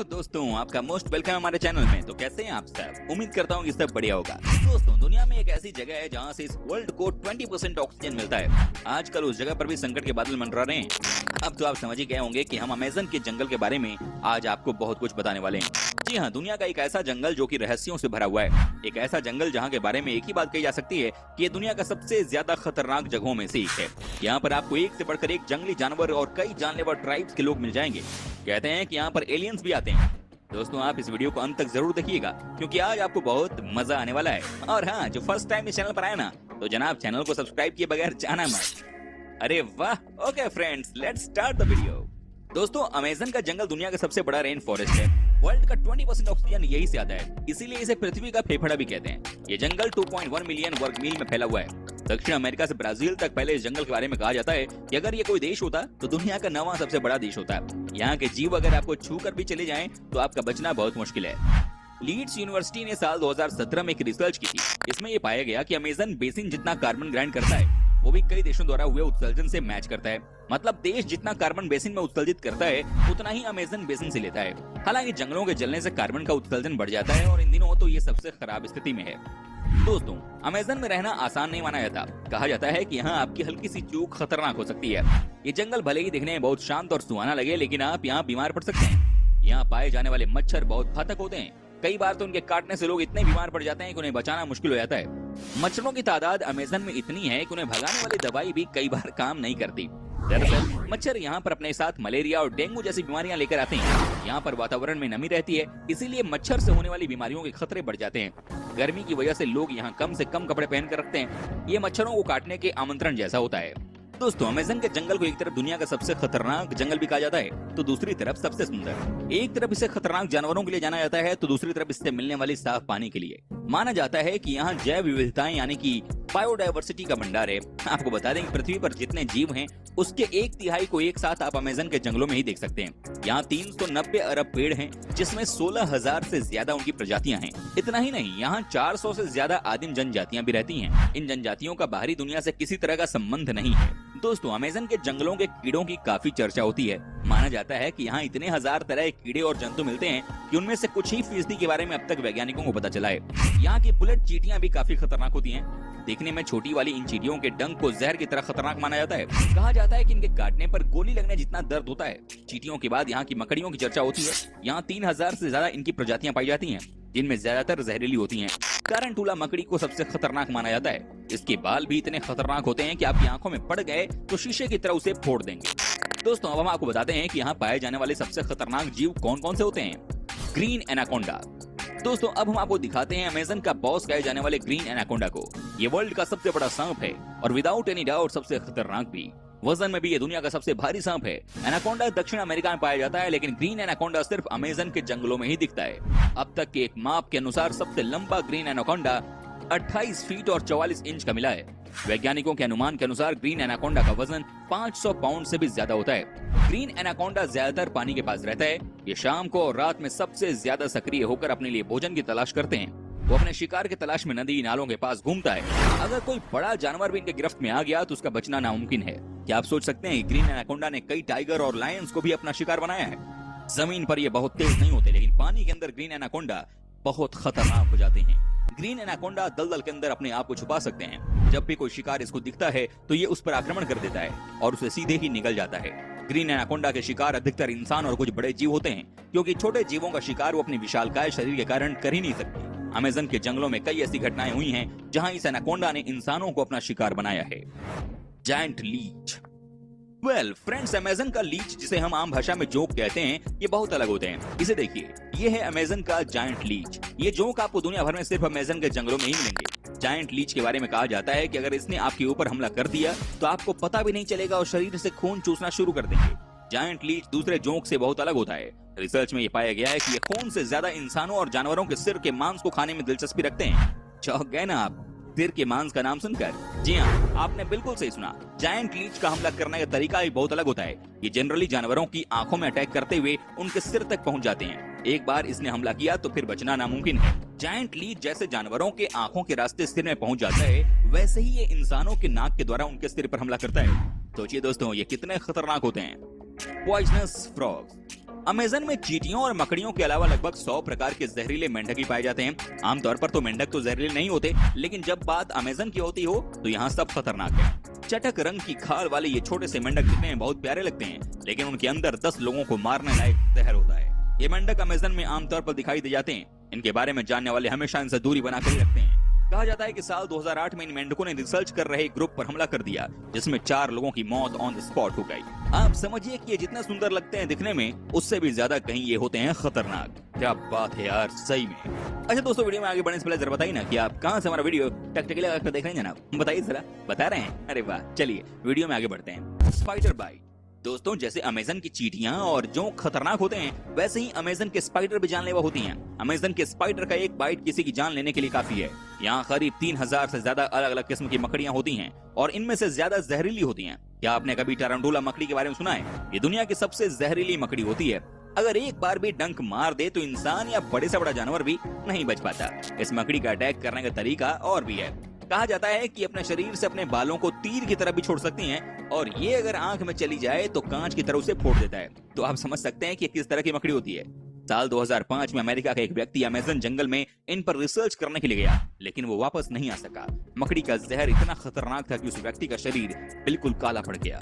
दोस्तों, आपका most welcome हमारे चैनल में। तो कैसे हैं आप सब? उम्मीद करता हूँ कि सब बढ़िया होगा। दोस्तों, दुनिया में एक ऐसी जगह है जहाँ से इस वर्ल्ड को 20% ऑक्सीजन मिलता है। आजकल उस जगह पर भी संकट के बादल मंडरा रहे हैं। अब तो आप समझ ही गए होंगे कि हम अमेज़न के जंगल के बारे में आज आपको बहुत कुछ बताने वाले हैं। जी हाँ, दुनिया का एक ऐसा जंगल जो कि रहस्यों से भरा हुआ है। एक ऐसा जंगल जहाँ के बारे में एक ही बात कही जा सकती है कि ये दुनिया का सबसे ज्यादा खतरनाक जगहों में से एक है। यहाँ पर आपको एक से बढ़कर एक जंगली जानवर और कई जानलेवा ट्राइब्स के लोग मिल जाएंगे। कहते हैं कि यहाँ पर एलियंस भी आते हैं। दोस्तों, आप इस वीडियो को अंत तक जरूर देखिएगा क्योंकि आज आपको बहुत मजा आने वाला है। और हाँ, जो फर्स्ट टाइम इस चैनल पर आए ना, तो जनाब चैनल को सब्सक्राइब किए बगैर जाना मत। अरे वाह, okay friends, let's start the video. दोस्तों, अमेज़न का जंगल दुनिया का सबसे बड़ा रेन फॉरेस्ट है। वर्ल्ड का 20% ऑक्सीजन यही से आता है, इसीलिए इसे पृथ्वी का फेफड़ा भी कहते हैं। ये जंगल 2.1 मिलियन वर्ग मील में फैला हुआ है। दक्षिण अमेरिका से ब्राजील तक पहले इस जंगल के बारे में कहा जाता है कि अगर ये कोई देश होता तो दुनिया का 9वां सबसे बड़ा देश होता। यहाँ के जीव अगर आपको छू कर भी चले जाएं तो आपका बचना बहुत मुश्किल है। लीड्स यूनिवर्सिटी ने साल 2017 में एक रिसर्च की थी। इसमें ये पाया गया कि अमेज़न बेसिन जितना कार्बन ग्राइंड करता है वो भी कई देशों द्वारा हुए उत्सर्जन से मैच करता है। मतलब देश जितना कार्बन बेसिन में उत्सर्जित करता है उतना ही अमेज़न बेसिन से लेता है। हालांकि जंगलों के जलने से कार्बन का उत्सर्जन बढ़ जाता है और इन दिनों तो ये सबसे खराब स्थिति में है। दोस्तों, अमेज़न में रहना आसान नहीं माना जाता। कहा जाता है कि यहाँ आपकी हल्की सी चूक खतरनाक हो सकती है। ये जंगल भले ही दिखने में बहुत शांत और सुहाना लगे, लेकिन आप यहाँ बीमार पड़ सकते हैं। यहाँ पाए जाने वाले मच्छर बहुत घातक होते हैं। कई बार तो उनके काटने से लोग इतने बीमार पड़ जाते हैं कि उन्हें बचाना मुश्किल हो जाता है। मच्छरों की तादाद अमेज़न में इतनी है कि उन्हें भगाने वाली दवाई भी कई बार काम नहीं करती। दरअसल मच्छर यहाँ पर अपने साथ मलेरिया और डेंगू जैसी बीमारियां लेकर आते हैं। यहाँ पर वातावरण में नमी रहती है, इसीलिए मच्छर से होने वाली बीमारियों के खतरे बढ़ जाते हैं। गर्मी की वजह से लोग यहाँ कम से कम कपड़े पहन कर रखते हैं। ये मच्छरों को काटने के आमंत्रण जैसा होता है। दोस्तों, अमेज़न के जंगल को एक तरफ दुनिया का सबसे खतरनाक जंगल भी कहा जाता है तो दूसरी तरफ सबसे सुंदर। एक तरफ इसे खतरनाक जानवरों के लिए जाना जाता है तो दूसरी तरफ इससे मिलने वाली साफ पानी के लिए। माना जाता है कि यहाँ जैव विविधताएं यानी कि बायोडायवर्सिटी का भंडार है। आपको बता दें कि पृथ्वी पर जितने जीव हैं उसके 1/3 को एक साथ आप अमेज़न के जंगलों में ही देख सकते हैं। यहाँ 390 अरब पेड़ हैं, जिसमें 16,000 से ज्यादा उनकी प्रजातियां हैं। इतना ही नहीं, यहाँ 400 से ज्यादा आदिम जनजातियां भी रहती हैं। इन जनजातियों का बाहरी दुनिया से किसी तरह का संबंध नहीं है। दोस्तों, अमेज़न के जंगलों के कीड़ों की काफी चर्चा होती है। माना जाता है कि यहाँ इतने हजार तरह के कीड़े और जंतु मिलते हैं कि उनमें से कुछ ही फीसदी के बारे में अब तक वैज्ञानिकों को पता चला है। यहाँ की बुलेट चींटियां भी काफी खतरनाक होती हैं। देखने में छोटी वाली इन चींटियों के डंक को जहर की तरह खतरनाक माना जाता है। कहा जाता है कि इनके काटने पर गोली लगने जितना दर्द होता है। चींटियों के बाद यहाँ की मकड़ियों की चर्चा होती है। यहाँ 3000 से ज्यादा इनकी प्रजातियां पाई जाती हैं, जिनमें ज्यादातर जहरीली होती हैं। टारंटुला मकड़ी को सबसे खतरनाक माना जाता है। इसके बाल भी इतने खतरनाक होते हैं कि आपकी आंखों में पड़ गए तो शीशे की तरह उसे फोड़ देंगे। दोस्तों, अब हम आपको बताते हैं कि यहाँ पाए जाने वाले सबसे खतरनाक जीव कौन कौन से होते हैं। Green anaconda. दोस्तों, अब हम आपको दिखाते हैं अमेज़न का बॉस कहे जाने वाले ग्रीन एनाकोंडा को। ये वर्ल्ड का सबसे बड़ा सांप है और विदाउट एनी डाउट सबसे खतरनाक भी। वजन में भी ये दुनिया का सबसे भारी सांप है। एनाकोंडा दक्षिण अमेरिका में पाया जाता है, लेकिन ग्रीन एनाकोंडा सिर्फ अमेज़न के जंगलों में ही दिखता है। अब तक के एक माप के अनुसार सबसे लंबा ग्रीन एनाकोंडा 28 फीट और 44 इंच का मिला है। वैज्ञानिकों के अनुमान के अनुसार ग्रीन एनाकोंडा का वजन 500 पाउंड से भी ज्यादा होता है। ग्रीन एनाकोंडा ज्यादातर पानी के पास रहता है। ये शाम को और रात में सबसे ज्यादा सक्रिय होकर अपने लिए भोजन की तलाश करते हैं। वो अपने शिकार की तलाश में नदी नालों के पास घूमता है। अगर कोई बड़ा जानवर भी इनके गिरफ्त में आ गया तो उसका बचना नामुमकिन है। क्या आप सोच सकते हैं कि ग्रीन एनाकोंडा ने कई टाइगर और लायंस को भी अपना शिकार बनाया है। जमीन पर ये बहुत तेज नहीं होते, लेकिन पानी के अंदर ग्रीन एनाकोंडा बहुत खतरनाक हो जाते हैं। ग्रीन एनाकोंडा दलदल के अंदर अपने आप को छुपा सकते हैं। जब भी कोई शिकार इसको दिखता है तो ये उस पर आक्रमण कर देता है और उसे सीधे ही निगल जाता है। ग्रीन एनाकोंडा के शिकार अधिकतर इंसान और कुछ बड़े जीव होते हैं, क्योंकि छोटे जीवों का शिकार वो अपनी विशालकाय शरीर के कारण कर ही नहीं सकते। अमेज़न के जंगलों में कई ऐसी घटनाएं हुई हैं जहां इस एनाकोंडा ने इंसानों को अपना शिकार बनाया है। Giant leech. Well friends, Amazon का लीच, जिसे हम आम भाषा में जोंक कहते हैं, ये बहुत अलग होते हैं। इसे देखिए, ये है अमेज़न का जायंट लीच। ये जोंक आपको दुनिया भर में सिर्फ अमेज़न के जंगलों में ही मिलेंगे। जायंट लीच के बारे में कहा जाता है कि अगर इसने आपके ऊपर हमला कर दिया तो आपको पता भी नहीं चलेगा और शरीर से खून चूसना शुरू कर देंगे। जायंट लीच दूसरे जोंक से बहुत अलग होता है। रिसर्च में ये पाया गया है कि ये खून से ज्यादा इंसानों और जानवरों के सिर के मांस को खाने में दिलचस्पी रखते हैं। चौंक गए ना आप सिर के मांस का नाम सुनकर? जी हाँ, आपने बिल्कुल सही सुना। जायंट लीच का हमला करने का तरीका भी बहुत अलग होता है। ये जनरली जानवरों की आंखों में अटैक करते हुए उनके सिर तक पहुंच जाते हैं। एक बार इसने हमला किया तो फिर बचना नामुमकिन है। जायंट लीच जैसे जानवरों के आंखों के रास्ते सिर में पहुंच जाता है, वैसे ही ये इंसानों के नाक के द्वारा उनके सिर पर हमला करता है। सोचिए दोस्तों, ये कितने खतरनाक होते हैं। Poisonous frog. अमेज़न में चींटियों और मकड़ियों के अलावा लगभग 100 प्रकार के जहरीले मेंढक ही पाए जाते हैं। आमतौर पर तो मेंढक तो जहरीले नहीं होते, लेकिन जब बात अमेज़न की होती हो तो यहाँ सब खतरनाक है। चटक रंग की खाल वाले ये छोटे से मेंढक दिखने में बहुत प्यारे लगते हैं, लेकिन उनके अंदर 10 लोगों को मारने लायक जहर होता है। ये मेंढक अमेज़न में आमतौर पर दिखाई दे जाते हैं। इनके बारे में जानने वाले हमेशा इनसे दूरी बनाकर ही रखते हैं। कहा जाता है कि साल 2008 में इन मेंढकों ने रिसर्च कर रहे ग्रुप पर हमला कर दिया, जिसमें 4 लोगों की मौत ऑन द स्पॉट हो गई। आप समझिए कि ये जितना सुंदर लगते हैं दिखने में, उससे भी ज्यादा कहीं ये होते हैं खतरनाक। क्या बात है यार, सही में। अच्छा दोस्तों, वीडियो में आगे बढ़ने से पहले जरा बताइए ना कि आप कहाँ से हमारा वीडियो टकटकी लगाकर देख रहे हैं जनाब, बताइए जरा। बता रहे हैं? अरे वाह, चलिए वीडियो में आगे बढ़ते हैं। Spider bite. दोस्तों, जैसे अमेज़न की चींटियां और जोंक खतरनाक होते हैं, वैसे ही अमेज़न के स्पाइडर भी जानलेवा होती हैं। अमेज़न के स्पाइडर का एक बाइट किसी की जान लेने के लिए काफी है। यहाँ करीब 3000 से ज्यादा अलग अलग किस्म की मकड़ियां होती हैं और इनमें से ज्यादा जहरीली होती हैं। क्या आपने कभी टारंटुला मकड़ी के बारे में सुना है? ये दुनिया की सबसे जहरीली मकड़ी होती है। अगर एक बार भी डंक मार दे तो इंसान या बड़े से बड़ा जानवर भी नहीं बच पाता। इस मकड़ी का अटैक करने का तरीका और भी है। कहा जाता है कि अपने शरीर से अपने बालों को तीर की तरह भी छोड़ सकती हैं, और ये अगर आंख में चली जाए तो कांच की तरह उसे फोड़ देता है। तो आप समझ सकते हैं कि किस तरह की मकड़ी होती है। साल 2005 में अमेरिका का एक व्यक्ति अमेज़न जंगल में इन पर रिसर्च करने के लिए गया, लेकिन वो वापस नहीं आ सका। मकड़ी का जहर इतना खतरनाक था कि उस व्यक्ति का शरीर बिल्कुल काला पड़ गया।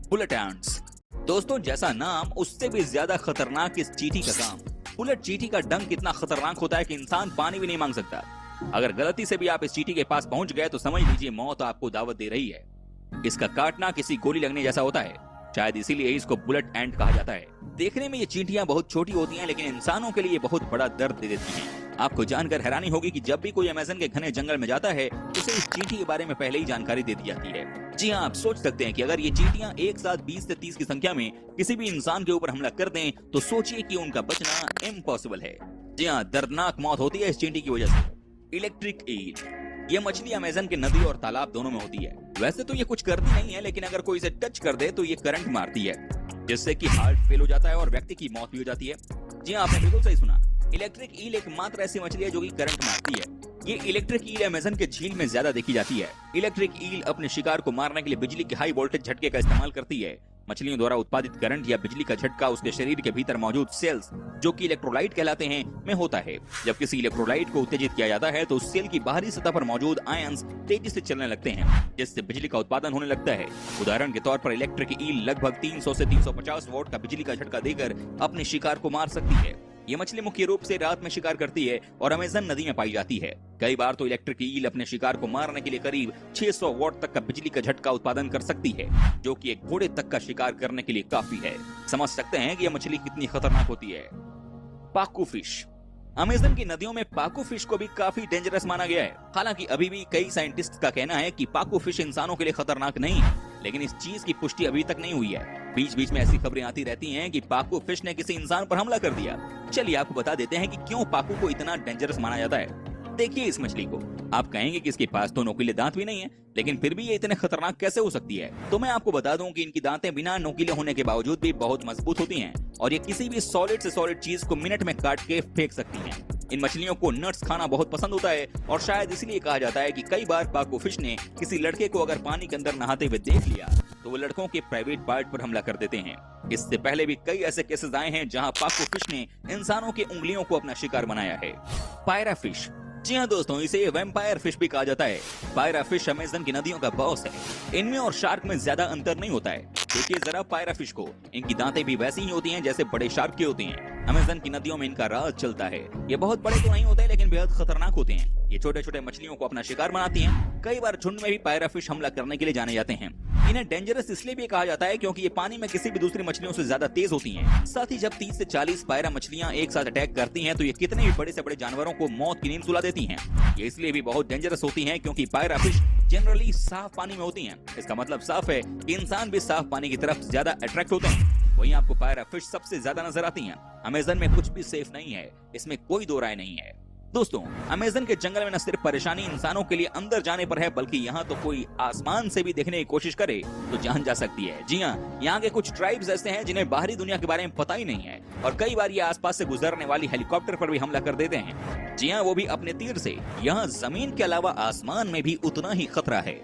Bullet ants. दोस्तों, जैसा नाम उससे भी ज्यादा खतरनाक इस चींटी का काम। बुलेट चींटी का डंक इतना खतरनाक होता है कि इंसान पानी भी नहीं मांग सकता। अगर गलती से भी आप इस चींटी के पास पहुंच गए तो समझ लीजिए मौत आपको दावत दे रही है। इसका काटना किसी गोली लगने जैसा होता है, शायद इसीलिए इसको बुलेट एंट कहा जाता है। देखने में ये चींटियां बहुत छोटी होती हैं, लेकिन इंसानों के लिए बहुत बड़ा दर्द दे देती हैं। आपको जानकर हैरानी होगी कि जब भी कोई अमेज़न के घने जंगल में जाता है, उसे इस चींटी के बारे में पहले ही जानकारी दे दी जाती है। जी हाँ, आप सोच सकते हैं कि अगर ये चींटियां एक साथ 20 से 30 की संख्या में किसी भी इंसान के ऊपर हमला कर दें, तो सोचिए कि उनका बचना इम्पॉसिबल है। जी हाँ, दर्दनाक मौत होती है इस चींटी की वजह से। Electric eel. ये मछली अमेज़न के नदी और तालाब दोनों में होती है। वैसे तो ये कुछ करती नहीं है, लेकिन अगर कोई इसे टच कर दे तो ये करंट मारती है, जिससे कि हार्ट फेल हो जाता है और व्यक्ति की मौत भी हो जाती है। जी हाँ, आपने बिल्कुल सही सुना। इलेक्ट्रिक ईल एकमात्र ऐसी मछली है जो कि करंट मारती है। ये इलेक्ट्रिक ईल अमेज़न के झील में ज्यादा देखी जाती है। इलेक्ट्रिक ईल अपने शिकार को मारने के लिए बिजली के हाई वोल्टेज झटके का इस्तेमाल करती है। मछलियों द्वारा उत्पादित करंट या बिजली का झटका उसके शरीर के भीतर मौजूद सेल्स, जो कि इलेक्ट्रोलाइट कहलाते हैं, में होता है। जब किसी इलेक्ट्रोलाइट को उत्तेजित किया जाता है तो उस सेल की बाहरी सतह पर मौजूद आयंस तेजी से चलने लगते हैं, जिससे बिजली का उत्पादन होने लगता है। उदाहरण के तौर पर इलेक्ट्रिक ईल लगभग 300 से 350 वोल्ट का बिजली का झटका देकर अपने शिकार को मार सकती है। ये मछली मुख्य रूप से रात में शिकार करती है और अमेज़न नदी में पाई जाती है। कई बार तो इलेक्ट्रिक ईल अपने शिकार को मारने के लिए करीब 600 वॉट तक का बिजली का झटका उत्पादन कर सकती है, जो कि एक घोड़े तक का शिकार करने के लिए काफी है। समझ सकते हैं कि यह मछली कितनी खतरनाक होती है। पाकू फिश। अमेज़न की नदियों में पाकू फिश को भी काफी डेंजरस माना गया है। हालांकि अभी भी कई साइंटिस्ट का कहना है कि पाकू फिश इंसानों के लिए खतरनाक नहीं है, लेकिन इस चीज की पुष्टि अभी तक नहीं हुई है। बीच बीच में ऐसी खबरें आती रहती हैं कि पाकू फिश ने किसी इंसान पर हमला कर दिया। चलिए आपको बता देते हैं कि क्यों पाकू को इतना डेंजरस माना जाता है। देखिए इस मछली को, आप कहेंगे कि इसके पास तो नोकीले दांत भी नहीं है, लेकिन फिर भी ये इतने खतरनाक कैसे हो सकती है? तो मैं आपको बता दूं कि इनकी दांतें बिना नोकीले होने के बावजूद भी बहुत मजबूत होती हैं और ये किसी भी सॉलिड से सॉलिड चीज को मिनट में काट के फेंक सकती हैं। इन मछलियों को नट्स खाना बहुत पसंद होता है और शायद इसलिए कहा जाता है कि कई बार पाकू फिश ने किसी लड़के को अगर पानी के अंदर नहाते हुए देख लिया तो वो लड़कों के प्राइवेट पार्ट पर हमला कर देते हैं। इससे पहले भी कई ऐसे केसेस आए हैं जहां पाकू फिश ने इंसानों के उंगलियों को अपना शिकार बनाया है। पायरा फिश। जी हाँ दोस्तों, इसे वैम्पायर फिश भी कहा जाता है। पायरा फिश अमेज़न की नदियों का बॉस है। इनमें और शार्क में ज्यादा अंतर नहीं होता है। देखिए जरा पायरा फिश को, इनकी दांतें भी वैसी ही होती हैं जैसे बड़े शार्क की होती हैं। अमेज़न की नदियों में इनका राज चलता है। ये बहुत बड़े तो नहीं होते, लेकिन बेहद खतरनाक होते हैं। ये छोटे छोटे मछलियों को अपना शिकार बनाती हैं। कई बार झुंड में भी पायरा फिश हमला करने के लिए जाने जाते हैं। इन्हें डेंजरस इसलिए भी कहा जाता है क्योंकि ये पानी में किसी भी दूसरी मछलियों से ज्यादा तेज होती हैं। साथ ही जब 30 से 40 पायरा मछलियां एक साथ अटैक करती हैं तो ये कितने भी बड़े से बड़े जानवरों को मौत की नींद सुला देती हैं। ये इसलिए भी बहुत डेंजरस होती हैं क्योंकि पायरा फिश जनरली साफ पानी में होती हैं। इसका मतलब साफ है कि इंसान भी साफ पानी की तरफ ज्यादा अट्रैक्ट होते हैं। वहीं आपको पायरा फिश सबसे ज्यादा नजर आती हैं। अमेज़न में कुछ भी सेफ नहीं है, इसमें कोई दो राय नहीं है। दोस्तों, अमेज़न के जंगल में न सिर्फ परेशानी इंसानों के लिए अंदर जाने पर है, बल्कि यहाँ तो कोई आसमान से भी देखने की कोशिश करे तो जान जा सकती है। जी हाँ, यहाँ के कुछ ट्राइब्स ऐसे हैं जिन्हें बाहरी दुनिया के बारे में पता ही नहीं है और कई बार ये आसपास से गुजरने वाली हेलीकॉप्टर पर भी हमला कर देते हैं। जी हाँ, वो भी अपने तीर से। यहाँ जमीन के अलावा आसमान में भी उतना ही खतरा है।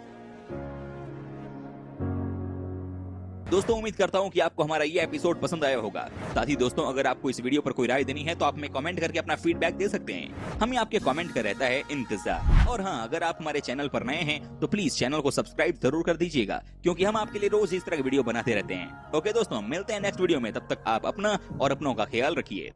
दोस्तों उम्मीद करता हूँ कि आपको हमारा ये एपिसोड पसंद आया होगा। साथ ही दोस्तों अगर आपको इस वीडियो पर कोई राय देनी है तो आप हमें कमेंट करके अपना फीडबैक दे सकते हैं। हमें आपके कमेंट का रहता है इंतजार। और हाँ, अगर आप हमारे चैनल पर नए हैं तो प्लीज चैनल को सब्सक्राइब जरूर कर दीजिएगा, क्योंकि हम आपके लिए रोज इस तरह की वीडियो बनाते रहते हैं। ओके दोस्तों, मिलते हैं नेक्स्ट वीडियो में। तब तक आप अपना और अपनों का ख्याल रखिए।